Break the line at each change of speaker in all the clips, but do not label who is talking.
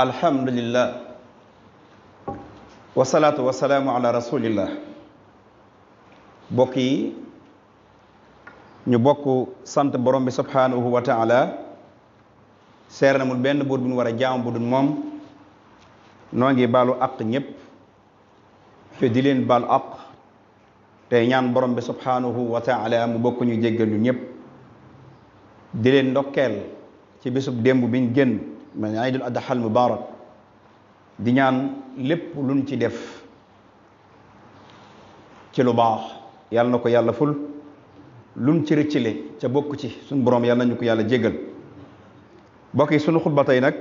alhamdulillah wasalaatu wasalaamu ala rasulillah. bokk yi ñu bokk sant borom bi subhanahu wa taala seer na mul benn buur bi ñu war a jaam bu dul moom noo ngi baalu àq ñépp te di leen baal àq tey ñaan borom bi subhanahu wa taala mu bokk ñu jéggal ñu ñépp di leen ndokkeel ci bésub démb biñ génn man Aïdul Adha al Mubarak di ñaan lépp luñ ci def ci lu baax yàlla na ko yàlla ful luñ ci rëccile ca bokk ci suñ borom yàlla nañu ko yàlla jéggal. bokk yi sunu xutba tey nag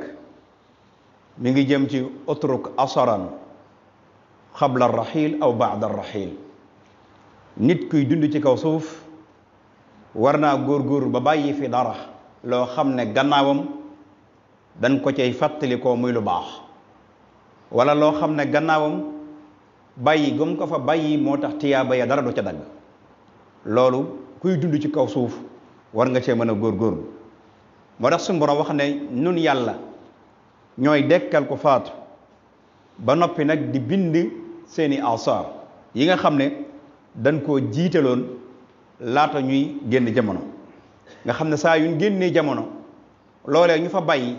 mi ngi jëm ci utruk asaran xabla raxil aw baada raxil. nit kuy dund ci kaw suuf war naa góor ba bàyyi fi dara loo xam ne gannaawam dañ ko cay fàttalikoo muy lu baax, wala loo xam ne gannaawam bàyyi gëm ko fa bàyyi moo tax tiyaaba ya dara du ca dagg. loolu kuy dund ci kaw suuf war nga cee mën a góorgóorlu. moo tax suñu borom wax ne nun yàlla ñooy dekkal ko faatu ba noppi nag di bind seeni asaar yi nga xam ne dañ koo jiitaloon laata ñuy génn jamono. nga xam ne saa yuñ génnee jamono loolee ñu fa bàyyi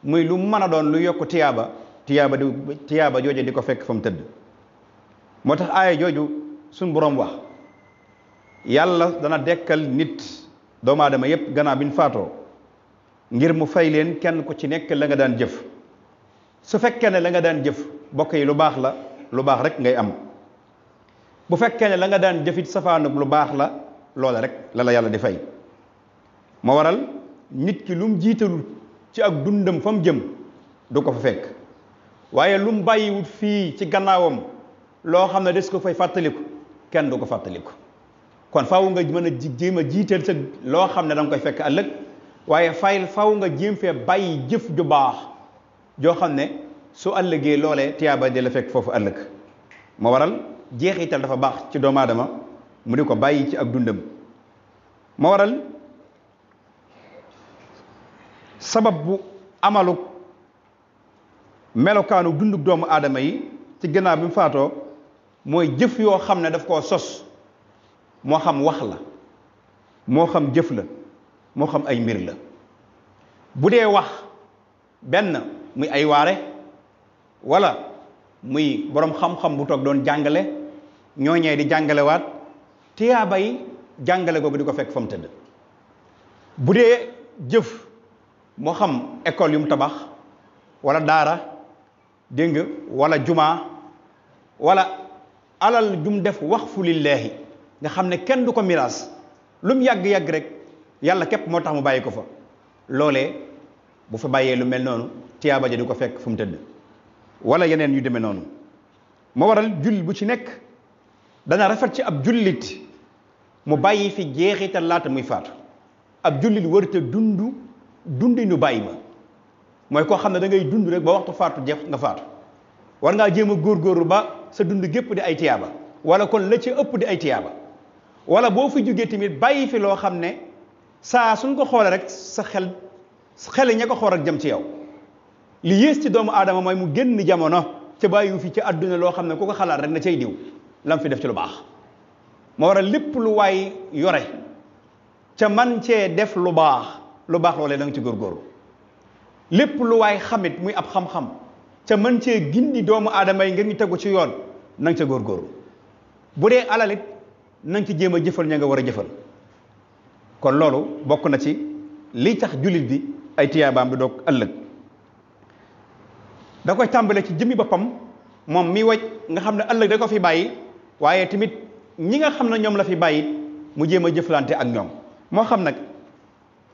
muy lu mën a doon lu yokk tiyaaba jooju di ko fekk fa mu tëdd. moo tax aaya jooju suñ boroom wax yàlla dana dekkal nit doomu aadama yépp gannaaw bi ñu faatoo ngir mu fay leen kenn ku ci nekk la nga daan jëf. su fekkee ne la nga daan jëf bokk yi lu baax la, lu baax rek ngay am. bu fekkee ne la nga daan jëfit safaanug lu baax la, loola rek la yàlla di fay. moo waral nit ki lu mu jiitalul ci ak dundam fa mu jëm du ko fa fekk, waaye lu mu bàyyiwut fii ci gannaawam loo xam ne des ko fay fàttaliku kenn du ko fàttaliku. kon faaw nga mën a jéem a jiital sa loo xam ne da nga koy fekk ëllëg, waaye faaw nga jéem fee bàyyi jëf ju baax joo xam ne su ëllëgee loolee tiyaaba di la fekk foofu ëllëg. moo waral jeexital dafa baax ci doomu aadama mu di ko bàyyi ci ak dundam. moo waral sabab bu amalu melokaanu dundug doomu aadama yi ci gannaaw bi mu faatoo mooy jëf yoo xam ne daf koo sos, moo xam wax la, moo xam jëf la, moo xam ay mbir la. bu dee wax benn muy ay waare, wala muy boroom xam-xam bu toog doon jàngale ñooñee di jàngalewaat tiyaaba yi jàngale googu di ko fekk fa mu tëdd. bu dee jëf moo xam école yu mu tabax, wala daara, dégg nga, wala jumaa, wala alal jum def waqfu lillaahi nga xam ne kenn du ko miraas, lu mu yàgg-yàgg rek yàlla képp moo tax mu bàyyi ko fa. loolee bu fa bàyyee lu mel noonu tiyaaba ja di ko fekk fu mu tëdd, wala yeneen yu demee noonu. moo waral jullit bu ci nekk dana rafet ci ab jullit mu bàyyi fi jeexital laata muy faatu. ab jullit warta dundi nu bàyyi ma, mooy koo xam ne da ngay dund rek ba waxtu faatu jeex nga faatu. war ngaa jéem a góorgóorlu ba sa dund gépp di ay tiyaaba, wala kon la ci ëpp di ay tiyaaba. wala boo fi jógee tamit bàyyi fi loo xam ne saa suñ ko xoolee rek sa xel ña ko xool ak jëm ci yow. li yées ci doomu aadama mooy mu génn jamono ca bàyyiwu fi ci àdduna loo xam ne ku ko xalaat rek na cay diw lam fi def ci lu baax. moo waral lépp lu waay yore ca man cee def lu baax loolee da nga ci góorgóorlu. lépp lu waay xamit muy ab xam-xam ca mën cee gindi doomu aadama yi ngir ñu tegu ci yoon na nga ca góorgóorlu. bu dee alalit na nga ci jéem a jëfal ña nga war a jëfal. kon loolu bokk na ci liy tax jullit bi ay tiyaabaam du doog ëllëg. da koy tàmbale ci jëmmi boppam moom mi waj nga xam ne ëllëg da ko fi bàyyi, waaye tamit ñi nga xam ne ñoom la fi bàyyi mu jéem a jëflante ak ñoom. moo xam nag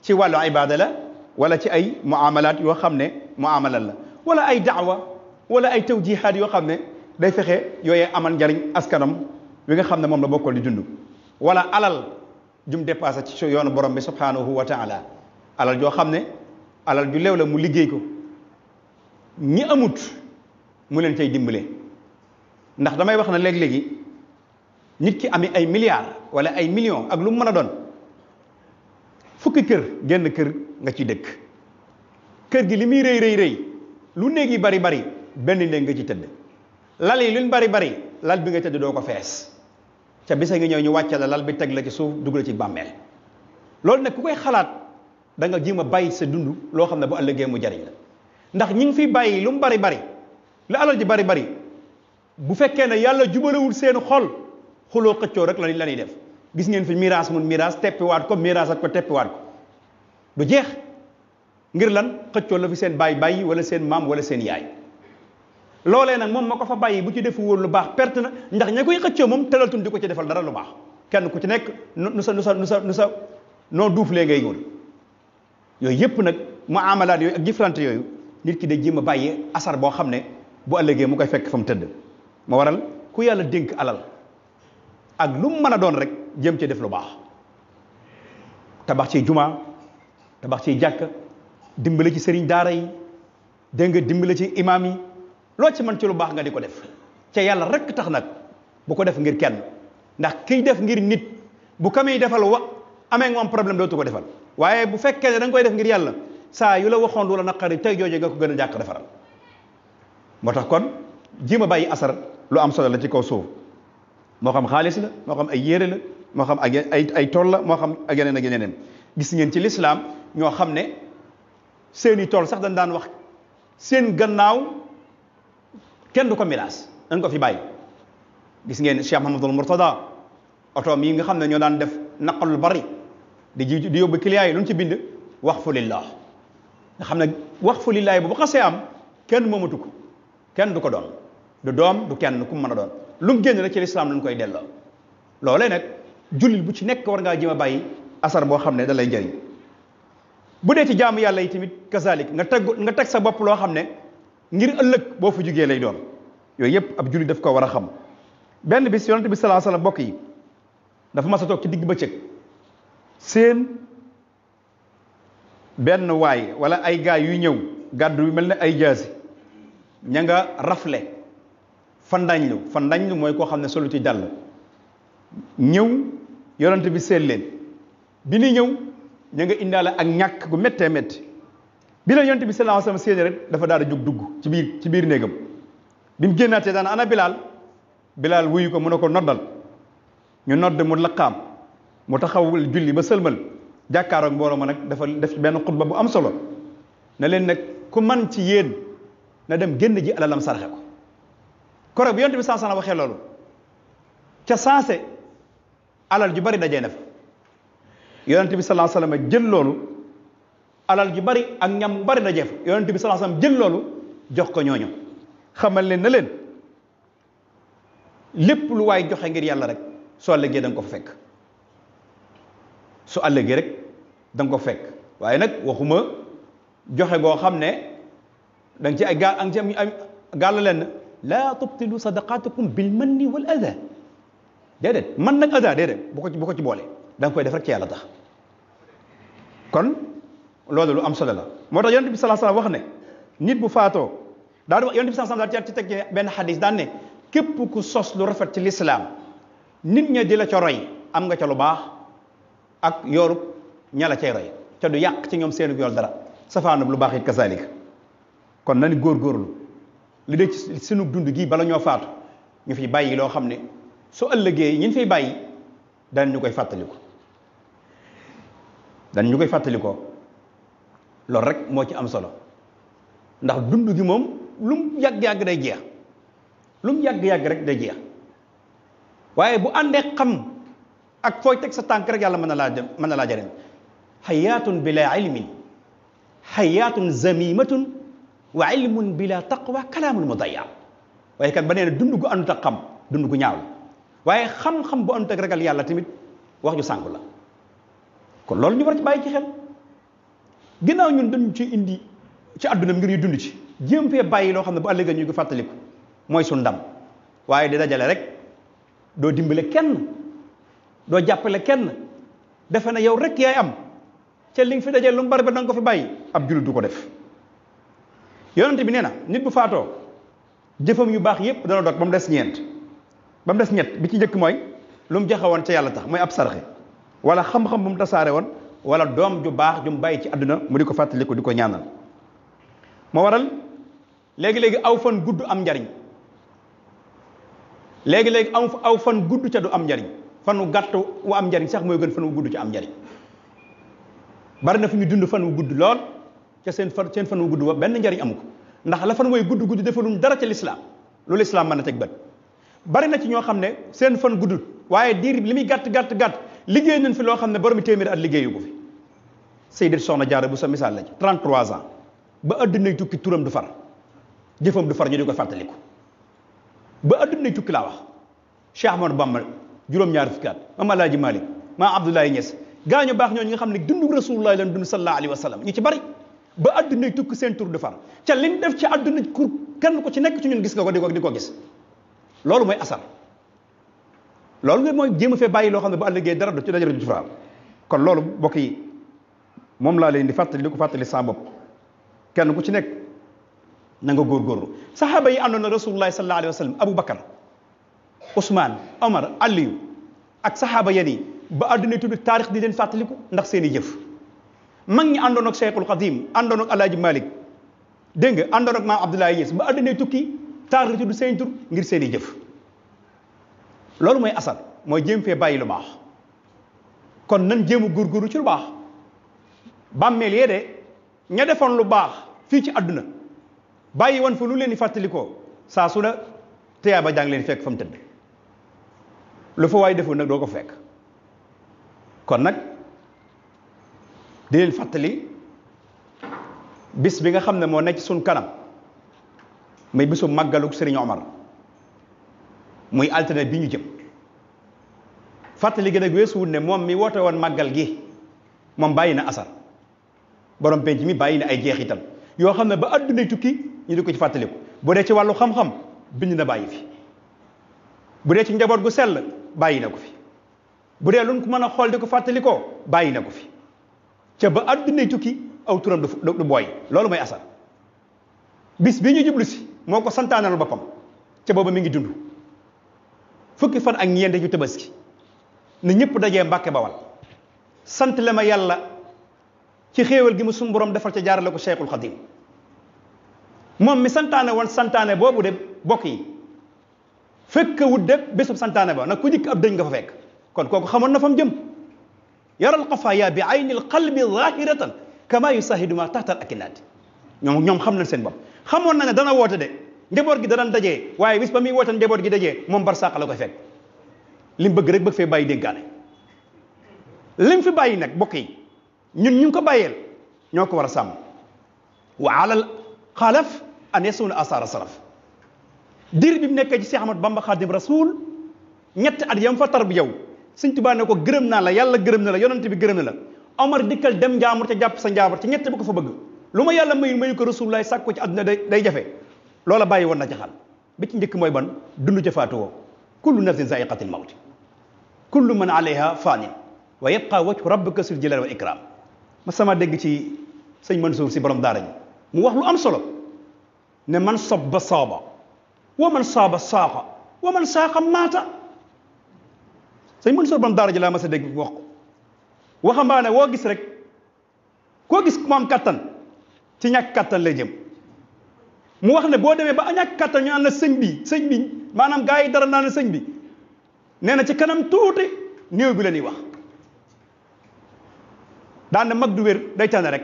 ci wàllu ibaada la, wala ci ay muamalaat yoo xam ne muamalat la, wala ay daawa, wala ay tawjihaat yoo xam ne day fexe yooyee amal njariñ askanam wi nga xam ne moom la bokkal di dund. wala alal jum dépassé ci yoonu borom bi subhanahu wa taala, alal joo xam ne alal ju leew la mu liggéey ko, ñi amut mu leen cay dimbale. ndax damay wax na léeg-léegi nit ki ami ay milliards wala ay millions ak lu mu mën a doon, fukki kër genn kër nga ci dëkk. kër gi li muy rëy lu néeg yi bari bari benn néeg nga ci tëdd lal yi luñ bari bari lal bi nga tëdd doo ko fees ca bisa ngi ñëw ñu wàcce la lal bi teg la ci suuf dugg la ci bàmmeel loolu nag ku koy xalaat da nga jéem a bàyyi sa dund loo xam ne bu ëllëgee mu jariñ la ndax ñi ngi fi bàyyi lu mu bari bari lu alal ji bari bari bu fekkee ne yàlla jubalewul seen xol xuloo xëccoo rek la ñuy def gis ngeen fi miraas mun miraas teppiwaat ko miraasat ko teppiwaat ko du jeex ngir lan xëccoo la fi seen baay bàyyi wala seen maam wala seen yaay loolee nag moom ma ko fa bàyyi bu ci defu woon lu baax perte na ndax ña koy xëccoo moom tëlatun di ko ci defal dara lu baax kenn ku ci nekk nu sa noo duuflee ngay góor yooyu yëpp nag mu amalaat yooyu ak jëflante yooyu nit ki day jéem a bàyyi asar boo xam ne bu ëllëgee mu koy fekk fa mu tëdd ma waral ku yàlla dénk alal ak lu mu mën a doon rek jéem ci def lu baax tabax ci jumaa tabax ci jàkka dimbale ci sëriñ daara yi dégg nga dimbale ci imaam yi loo ci mën ci lu baax nga di ko def ca yàlla rek tax nag bu ko def ngir kenn ndax kiy def ngir nit bu kamay defal amee moom problème dootu ko defal waaye bu fekkee ne da nga koy def ngir yàlla saa yu la waxoon lu la naqari tey jooje nga ko gën a jàkk defaral moo tax kon jéem a bàyyi asar lu am solo la ci kaw suuf moo xam xaalis la moo xam ay yére la moo xam ak ay tool la moo xam ak yeneen ak yeneen gis ngeen ci lislaam ñoo xam ne seeni tool sax dañ daan wax seen gannaaw kenn du ko miraas dañ ko fi bàyyi gis ngeen Cheikh Mahamadul Murtada otoom yi nga xam ne ñoo daan def naqalul bari di yóbbu client yi lu ñu ci bind waqfu lillah nga xam ne waqfu lillah bu xasee am kenn moomatu ko kenn du ko doon du doom du kenn ku mu mën a doon lu mu génn rek ci lislaam lañ koy delloo loolee nag jullit bu ci nekk war ngaa jéem a bàyyi asar boo xam ne da lay jëriñ bu dee ci jaamu yàlla yi tamit kazalik nga teg sa bopp loo xam ne ngir ëllëg boo fa jugee lay doon yooyu yëpp ab jullit daf ko war a xam benn bis yonent bi sallallahu alayhi wasallam bokk yi dafa mas a toog ci digg bëccëg seen benn waay wala ay gaay yuy ñëw gàddu yu mel ne ay jaasi ña nga rafle fandañlu mooy koo xam ne solu ci dàll ñëw yonent bi seen leen bi ni ñëw ña nga indaale ak ñàkk gu méttee métti bi la yonent bi sallallahu alayhi wasallam seen rek dafa daal di jóg dugg ci biir néegam bi mu génnaatee daan ana Bilaal wuyu ko mu ne ko noddal ñu nodd mu laqaam mu taxawul julli ba sëlmal jàkkaaroog mbooloo ma nag dafa def benn xutba bu am solo na leen nag ku man ci yéen na dem génn ji alalam sarxe ko korog bi yonent bi sallallahu alayhi wasallam waxee loolu ca saase alal ju bari dajee na fa yonent bi sallallahu alayhi wasallam jël loolu alal ju bari ak ñam bari dajee fa yonent bi sallallahu alayhi wasallam jël loolu jox ko ñooñu xamal leen na leen lépp lu waay joxe ngir yàlla rek soo ëllëgee da nga ko fa fekk su ëllëgee rek da nga ko fekk waaye nag waxuma joxe goo xam ne da nga ci ay gaal ci am gaal leen laa tubtilu sadaqatukum bil manni wal adha déedéet man nag adha déedéet bu ko ci boole da nga koy def rek ci yàlla tax kon loolu lu am solo la moo tax yonent bi sallallahu alayhi wasallam wax ne nit bu faatoo daa di wax yonent bi sallallahu alayhi wasallam daal ci teg benn xadis daan ne képp ku sos lu rafet ci lislaam nit ña di la ca roy am nga ca lu baax ak yoorub ña la cay roy ca du yàq ci ñoom seenu yool dara safaanub lu baax it kasalik kon nañu góorgóorlu li dee ci sunu dund gi bala ñoo faatu ñu fi bàyyi loo xam ne su ëllëgee ñin fiy bàyyi dañ ñu koy fàttalikoo loolu rek moo ci am solo ndax dund gi moom lu mu yàgg-yàgg day jeex lu mu yàgg-yàgg rek day jeex waaye bu àndee xam ak fooy teg sa tànk rek yàlla mën na laa jariñ xayaatun bila ilmin xayaatun zamimatun wa ilmun bila taqwa kalaamun mudayya waaye kat ba nee na dund gu àndut ak xam dund gu ñaaw la waaye xam-xam bu àndut ak ragal yàlla tamit wax ju sànku la kon loolu ñu war ci bàyyi ci xel ginnaaw ñun dañu ci indi ci àdduna ngir ñu dund ci jéem fee bàyyi loo xam ne bu ëllëgee ñu ko fàttaliku mooy su ndam waaye di dajale rek doo dimbale kenn doo jàppale kenn defe na yow rek yaay am ca li nga fi dajale lu mu bari ba danga ko fi bàyyi ab jullit du ko def yonent bi nee na nit bu faatoo jëfam yu baax yépp dana dog ba mu des ñett bi ci njëkk mooy lu mu joxe woon ca yàlla tax mooy ab sarxe wala xam-xam bu mu tasaare woon wala doom ju baax ju mu bàyyi ci àdduna mu di ko fàttaliku di ko ñaanal moo waral léegi-léegi aw fan gudd am njariñ léegi-léegi aw fan gudd ca du am njariñ fanu gàtt wu am njariñ sax mooy gën fan wu gudd ca am njariñ bari na fu ñu dund fan wu gudd lool ca seen fan wu gudd wa benn njariñ amu ko ndax la fan way gudd defaluñ dara ca lislaam loolu lislaam mën na teg bët bari na ci ñoo xam ne seen fan guddut waaye diir li muy gàtt liggéey nañ fi loo xam ne borom téeméeri at liggéeyu ko fi Seydi Soxna Jaara bu sa misaal la ci 33 ans ba addunay tukki turam du far jëfam du far ñu di ko fàttaliku ba addunay tukki laa wax Cheikh Ahmadou Bamba juróom-ñaari fukki at Maam Alaaji Malik Maam Abdoulaye Niass gaañu baax ñooñu nga xam ne dundu Rasulullah lañ dund sallallahu alayhi wa sallam ñu ci bari ba addunay tukki seen tur du far ca liñ def ci adduna kur kenn ko ci nekk ci ñun gis nga ko di ko gis loolu mooy asar loolu nga mooy jéem a fee bàyyi loo xam ne bu àllëgee dara du ci dajara du faraal kon loolu bokk yi moom laa leen di fàttali di ko fàttali sa bopp kenn ku ci nekk na nga góorgóorlu saxaaba yi àndoon na Rasulullah sallallahu alayhi wa sallam Abu Bakar Ousmane Omar Aliyu ak saxaaba yéen yi ba àdduna tudd taarix di leen fàttaliku ndax seen i jëf mag ñi àndoon ak Cheikhul Khadim àndoon ak Alaaji Malik dégg nga àndoon ak Maam Abdoulaye Niass ba àdduna tukki taarix tudd seen tur ngir seen i jëf loolu mooy asar mooy jéem fee bàyyi lu baax kon nan jéem a góorgóorlu ci lu baax bàmmeel yee de ña defoon lu baax fii ci àdduna bàyyi woon fa lu leen di fàttalikoo saa su la teyaa ba jàng leen fekk fa mu tëdd lu fa waay defoon nag doo ko fekk kon nag di leen fàttali bis bi nga xam ne moo nekk suñ kanam muy bisu màggaluk Serigne Omar muy altine bi ñu jëm fàttali gi nag weesuwul ne moom mi woote woon màggal gi moom bàyyi na asar borom penc mi bàyyi na ay jeexital yoo xam ne ba addunay tukki ñu di ko ci fàttaliku bu dee ci wàllu xam-xam bind na bàyyi fi bu dee ci njaboot gu sell bàyyi na ko fi bu dee luñ ko mën a xool di ko fàttalikoo bàyyi na ko fi ca ba addunay tukki aw turam du booy loolu mooy asar bis bi ñu jublu si moo ko santaanal boppam ca booba mi ngi dund fukki fan ak ñeent ci tabaski na ñëpp dajee Mbàkke Bawal sant le ma yàlla ci xéewal gi mu suñu borom defal ca jaarale ko Cheikhul Khadim moom mi santaane woon santaane boobu de bokk yi fekk wut de bésub santaane ba nag ku dikk ab dëñ nga fa fekk kon kooku xamoon na fa mu jëm yaral xafaaya bi aynil qalbi zahiratan kama yusahidu ma tahtal akinaati ñoom xam nañ seen bopp xamoon na ne dana woote de njaboot gi danañ dajee waaye bis ba muy woote njaboot gi dajee moom barsàq la koy fekk lim bëgg rek bëgg fee bàyyi dénkaane lim fi bàyyi nag bokk yi ñun ñu ngi ko bàyyeel ñoo ko war a sàmm wa alal xalaf an yasuna asara salaf diir bi mu nekkee ci Cheikh Ahmad Bamba Khadim Rasoul ñetti at yam fa tar bi yow Sëñ Tuubaa ne ko gërëm naa la yàlla gërëm na la yonent bi gërëm na la Omar dikkal dem njaamur ca jàpp sa njaamur ci ñett bu ko fa bëgg lu ma yàlla mayu ko Rasulullah sàkk ko ci àdduna day jafe loola bàyyi woon na ci xal bi ci njëkk mooy ban dund ca faatu woo kullu nafsin zaiqatil mawti kullu man alayha fanin wa yabqa wajhu rabbika sil jalali wal ikram ma sama dégg ci sëñ Mansour si borom daara ji mu wax lu am solo ne man sabba saaba wa man saaba saaqa wa man saaqa maata sëñ Mansour borom daara ji laa ma sa dégg wax ko waxambaane woo gis rek koo gis mu am kattan ci ñàkk kattan lay jëm mu wax ne boo demee ba ñàkk kattan ñu naan la sëñ bi maanaam gaa yi dara naan la sëñ bi nee na ci kanam tuuti néew bi la ñuy wax daan na mag du wér day tànn rek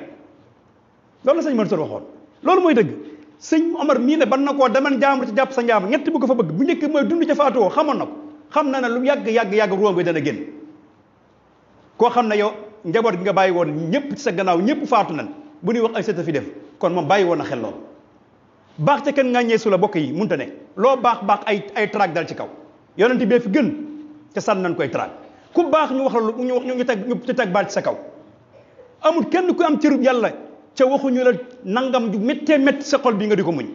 loolu la sëñ Mansour waxoon loolu mooy dëgg sëñ Omar mii ne ban na koo deman jaamur ci jàpp sa njaamur ñett bu ko fa bëgg bu njëkk mooy dund ca faatuwoo xamoon na ko xam na ne lu yàgg ruwam bi dana génn koo xam ne yow njaboot gi nga bàyyi woon ñëpp ci sa gannaaw ñëpp faatu nan bu ñuy wax ay seta fi def kon moom bàyyi woon na xel loolu baax ca kenn ngàññee su la bokk yi munta ne loo baax ay traag dal ci kaw yonent bee fi gën ca sànn nañ koy traag ku baax ñu wax la ñu ci teg baal ci sa kaw amul kenn ku am cërub yàlla ca waxuñu la nangam ju méttee métti sa xol bi nga di ko muñ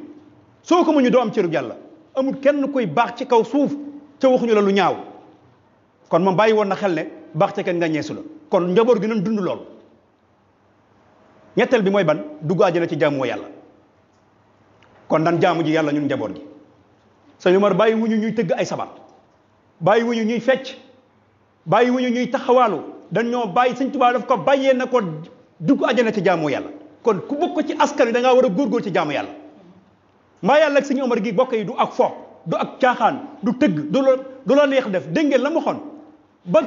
soo ko muñu doo am cërub yàlla amul kenn kuy baax ci kaw suuf ca waxuñu la lu ñaaw kon moom bàyyi woon na xel ne baax ca kenn ngàññee su la kon njaboot gi nañ dund lool ñetteel bi mooy ban dugg àjjana ci jaamu yàlla kon dan jaamu ji yàlla ñun njaboot gi sëñ Omar bàyyi wuñu ñuy tëgg ay sabar bàyyi wuñu ñuy fecc bàyyi wuñu ñuy taxawaalu dañ ñoo bàyyi sëñ Tuubaa daf ko bàyyee na ko dugg àjjana ci jaamu yàlla kon ku bokk ci askan wi da ngaa war a góorgóor ci jaamu yàlla mbaa yàlla ak sëñ Omar gi bokk yi du ak fo du ak caaxaan du tëgg du la neex def dégg ngeen la ma waxoon ba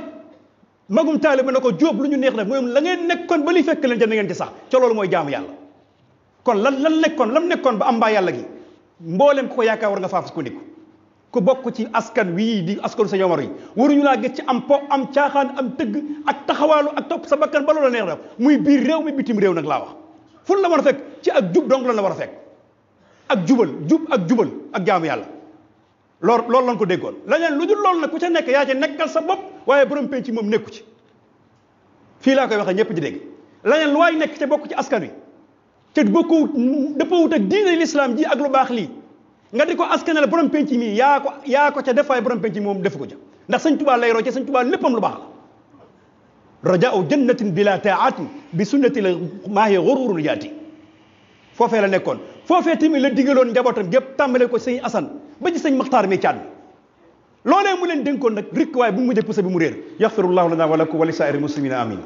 magum taalibe na ko jóob lu ñu neex def mooy la ngeen nekkoon ba li fekk leen ca na ngeen ci sax ca loolu mooy jaamu yàlla kon lan lam nekkoon ba am mbaa yàlla gi mboolem ku ko yaakaar war nga faaf ko ndiku ku bokk ci askan wii di askanu sëñ Omar yi waruñu laa gis ci am po am caaxaan am tëgg ak taxawaalu ak topp sa bakkan ba loola neex def muy biir réew mi bitim réew nag laa wax fu la war a fekk ci ak jub donc lan la war a fekk ak jubal ak jaamu yàlla loolu lañ ko déggoon leneen lu dul loolu nag ku ca nekk yaa ca nekkal sa bopp waaye borom penc ci moom nekku ci fii laa koy waxee ñëpp di dégg leneen lu waay nekk ca bokk ci askan wi te bokkut dëppawut ak diine l'islam ji ak lu baax lii nga di ko askanale borom penc mi yaa ko ca def waaye borom penc mi moom defu ko ca ndax sëñ Tuubaa lay roce sëñ Tuubaa léppam lu baax la rajaau jannatin bila taatin bi sunnati la maahi gururun yaati foofee la nekkoon foofee tamit la digaloon njabootam gépp tàmbale ko sëñ Asan ba ci sëñ Maxtaar mi caat bi loolee mu leen dénkoon nag rikk waaye bu mu mujjee pusa bi mu réer yaxfirullahu lana wa lakum wa li saa'iri muslimina amin